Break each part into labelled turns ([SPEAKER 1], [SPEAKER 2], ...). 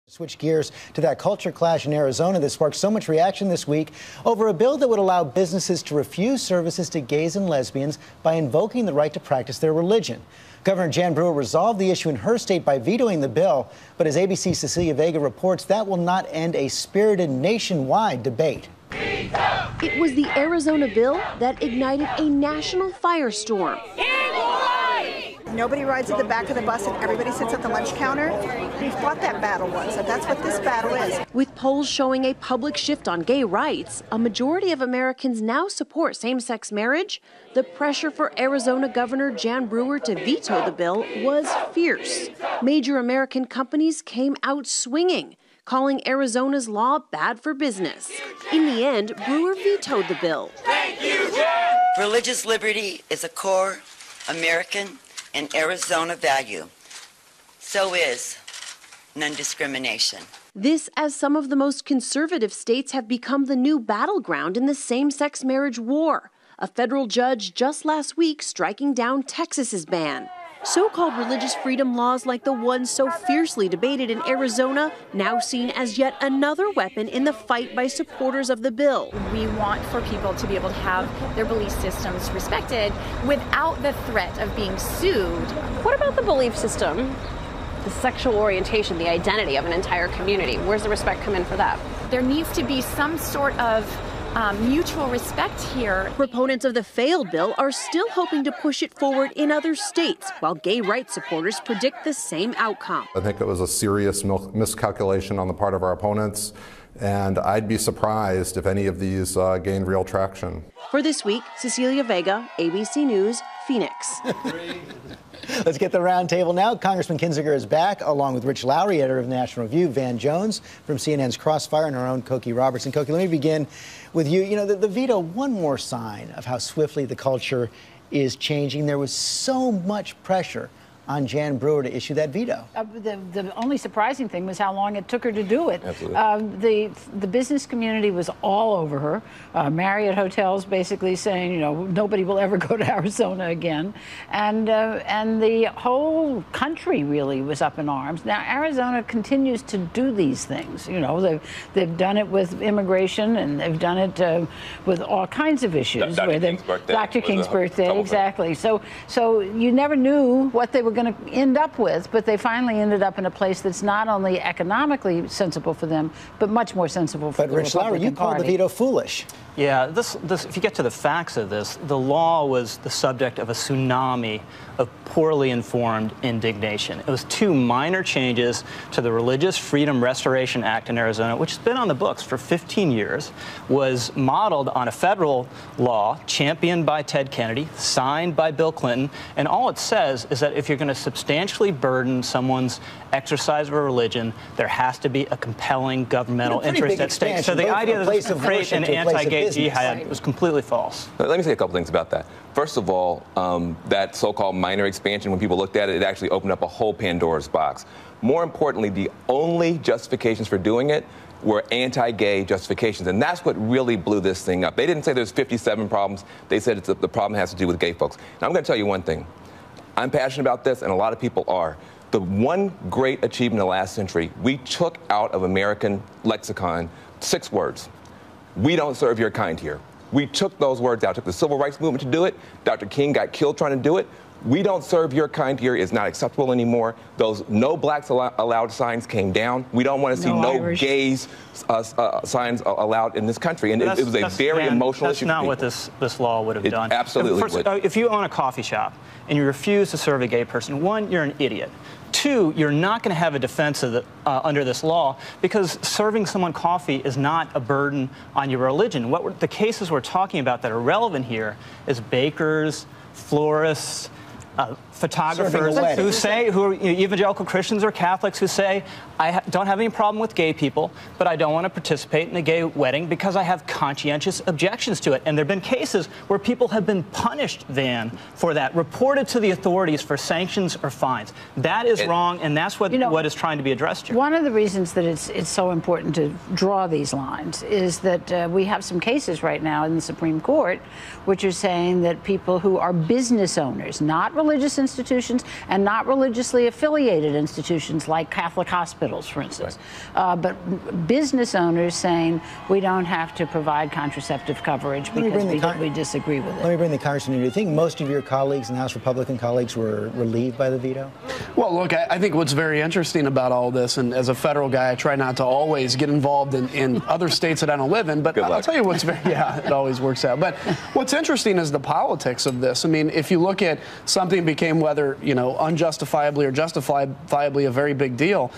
[SPEAKER 1] Switch gears to that culture clash in Arizona that sparked so much reaction this week over a bill that would allow businesses to refuse services to gays and lesbians by invoking the right to practice their religion. Governor Jan Brewer resolved the issue in her state by vetoing the bill, but as ABC's Cecilia Vega reports, that will not end a spirited nationwide debate.
[SPEAKER 2] It was the Arizona bill that ignited a national firestorm.
[SPEAKER 3] Nobody rides at the back of the bus and everybody sits at the lunch counter. We fought that battle once, and that's what this battle is.
[SPEAKER 2] With polls showing a public shift on gay rights, a majority of Americans now support same-sex marriage. The pressure for Arizona Governor Jan Brewer to veto the bill was fierce. Major American companies came out swinging, calling Arizona's law bad for business. In the end, Brewer vetoed the bill.
[SPEAKER 4] Thank you, Jan! Religious liberty is a core American and Arizona value. So is non-discrimination.
[SPEAKER 2] This as some of the most conservative states have become the new battleground in the same-sex marriage war. A federal judge just last week striking down Texas's ban. So-called religious freedom laws like the one so fiercely debated in Arizona now seen as yet another weapon in the fight by supporters of the bill.
[SPEAKER 5] We want for people to be able to have their belief systems respected without the threat of being sued.
[SPEAKER 6] What about the belief system, the sexual orientation, the identity of an entire community? Where's the respect come in for that?
[SPEAKER 5] There needs to be some sort of mutual respect here.
[SPEAKER 2] Proponents of the failed bill are still hoping to push it forward in other states, while gay rights supporters predict the same outcome.
[SPEAKER 7] I think it was a serious miscalculation on the part of our opponents, and I'd be surprised if any of these gained real traction.
[SPEAKER 2] For This Week, Cecilia Vega, ABC News, Phoenix.
[SPEAKER 1] Let's get the roundtable now. Congressman Kinzinger is back, along with Rich Lowry, editor of National Review, Van Jones from CNN's Crossfire, and our own Cokie Robertson. Cokie, let me begin with you. You know, the veto, one more sign of how swiftly the culture is changing. There was so much pressure on Jan Brewer to issue that veto.
[SPEAKER 8] The only surprising thing was how long it took her to do it. The business community was all over her. Marriott hotels basically saying, you know, nobody will ever go to Arizona again, and the whole country really was up in arms. Now Arizona continues to do these things. You know, they've done it with immigration, and they've done it with all kinds of issues. Dr. King's birthday, exactly. So you never knew what they were going to end up with, but they finally ended up in a place that's not only economically sensible for them, but much more sensible for the Republican Party.
[SPEAKER 1] But Rich Lowry, you called the veto foolish.
[SPEAKER 9] Yeah, this, if you get to the facts of this, the law was the subject of a tsunami of poorly informed indignation. It was two minor changes to the Religious Freedom Restoration Act in Arizona, which has been on the books for 15 years, was modeled on a federal law championed by Ted Kennedy, signed by Bill Clinton, and all it says is that if you're going to substantially burden someone's exercise of a religion, there has to be a compelling governmental interest at stake. So the idea that this would create an anti-gay jihad was completely false.
[SPEAKER 10] Let me say a couple things about that. First of all, that so-called minor expansion, when people looked at it, it actually opened up a whole Pandora's box. More importantly, the only justifications for doing it were anti-gay justifications, and that's what really blew this thing up. They didn't say there's 57 problems. They said the problem has to do with gay folks. Now, I'm going to tell you one thing. I'm passionate about this, and a lot of people are. The one great achievement of the last century, we took out of American lexicon 6 words. We don't serve your kind here. We took those words out. It took the civil rights movement to do it. Dr. King got killed trying to do it. We don't serve your kind here is not acceptable anymore. Those no blacks allowed signs came down. We don't want to see no gays signs allowed in this country. And it was a very emotional issue.
[SPEAKER 9] That's not what this law would have done.
[SPEAKER 10] Absolutely
[SPEAKER 9] would. If you own a coffee shop and you refuse to serve a gay person, 1, you're an idiot. 2, you're not going to have a defense of under this law, because serving someone coffee is not a burden on your religion. The cases we're talking about that are relevant here is bakers, florists, photographers who are evangelical Christians or Catholics who say, I don't have any problem with gay people, but I don't want to participate in a gay wedding because I have conscientious objections to it. And there have been cases where people have been punished, Van, for that, reported to the authorities for sanctions or fines. That is wrong, and that's what is trying to be addressed here.
[SPEAKER 8] One of the reasons that it's so important to draw these lines is that we have some cases right now in the Supreme Court which are saying that people who are business owners, not religious institutions and not religiously affiliated institutions like Catholic hospitals, for instance. Right. But business owners saying we don't have to provide contraceptive coverage because we disagree with it.
[SPEAKER 1] Let me bring the congressman in. Do you think most of your colleagues and House Republican colleagues were relieved by the veto?
[SPEAKER 11] Well, look, I think what's very interesting about all this, and as a federal guy, I try not to always get involved in other states that I don't live in, but I'll tell you what's very, yeah, it always works out. But what's interesting is the politics of this. I mean, if you look at something became whether, unjustifiably or justifiably a very big deal,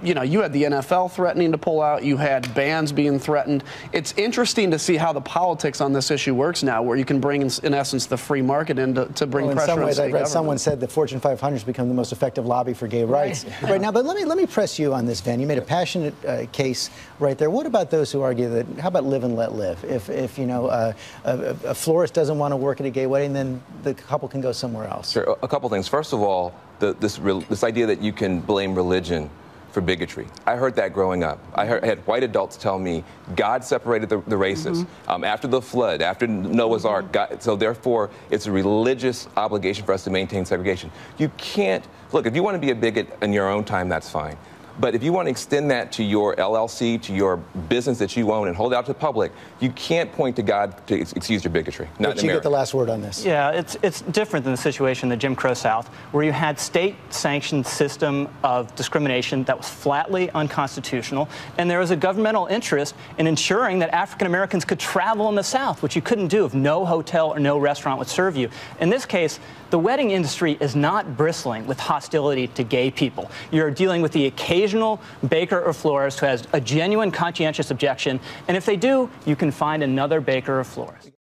[SPEAKER 11] you had the NFL threatening to pull out, you had bans being threatened. It's interesting to see how the politics on this issue works now, where you can bring, in essence, the free market in to bring pressure on state government. In some ways, I read someone said the Fortune 500 has become the most effective lobby for gay rights. Right now, but let me press you on this, Van. You made a passionate case right there. What about those who argue that, how about live and let live? If a florist doesn't want to work at a gay wedding, then the couple can go somewhere else.
[SPEAKER 10] Sure. A couple things. First of all, this idea that you can blame religion for bigotry. I heard that growing up. I had white adults tell me God separated the races after the flood, after Noah's Ark. So therefore, it's a religious obligation for us to maintain segregation. You can't, look, if you want to be a bigot in your own time, that's fine. But if you want to extend that to your LLC, to your business that you own and hold it out to the public, you can't point to God to excuse your bigotry. Not in America.
[SPEAKER 1] You get the last word on this.
[SPEAKER 9] Yeah, it's different than the situation in the Jim Crow South, where you had state-sanctioned system of discrimination that was flatly unconstitutional, and there was a governmental interest in ensuring that African Americans could travel in the South, which you couldn't do if no hotel or no restaurant would serve you. In this case, the wedding industry is not bristling with hostility to gay people. You're dealing with the occasional baker or florist who has a genuine conscientious objection, and if they do, you can find another baker or florist.